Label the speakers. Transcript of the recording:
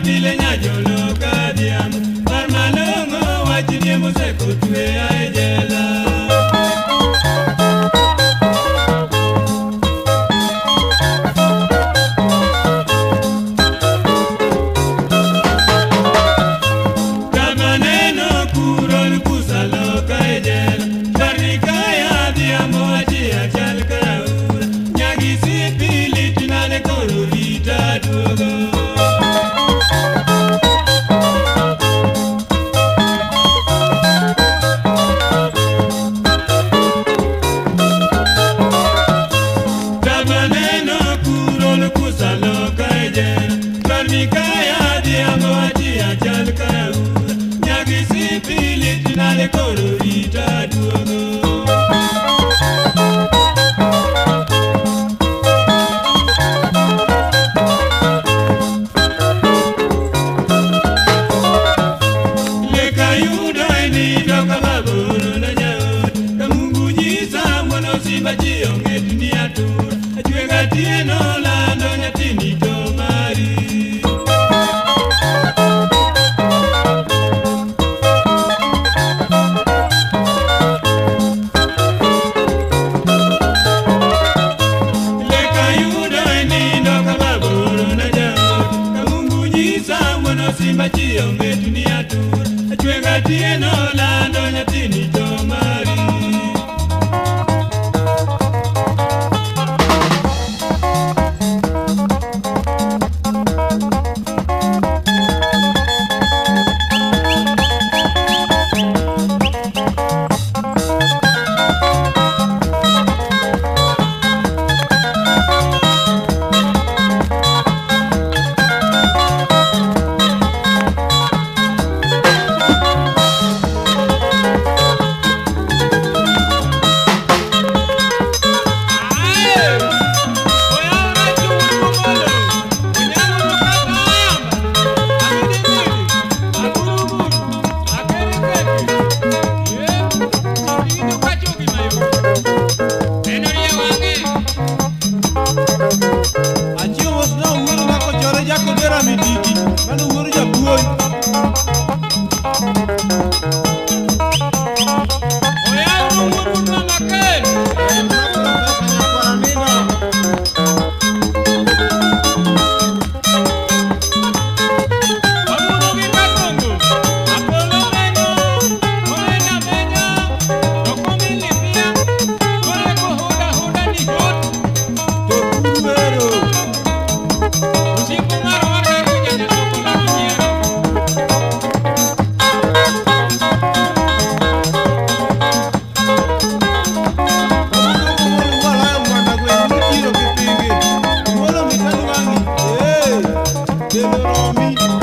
Speaker 1: Pile nyajolo kadiam Parmalongo wachini museko tuwe aijela Kamaneno kurol kusalo kaijela Barnikaya diamo achia chal karaura Nyagisi pili tinane korurita duogo Barnikaya diamo achia chal karaura Nyagisi pili tinane korurita duogo Chionge dunia tu Achuega tieno lando nyatini tomari Leka yuda enindo kababuru na jao Kamungu nyisa mwana simba chionge dunia tu Achuega tieno lando nyatini tomari Hey,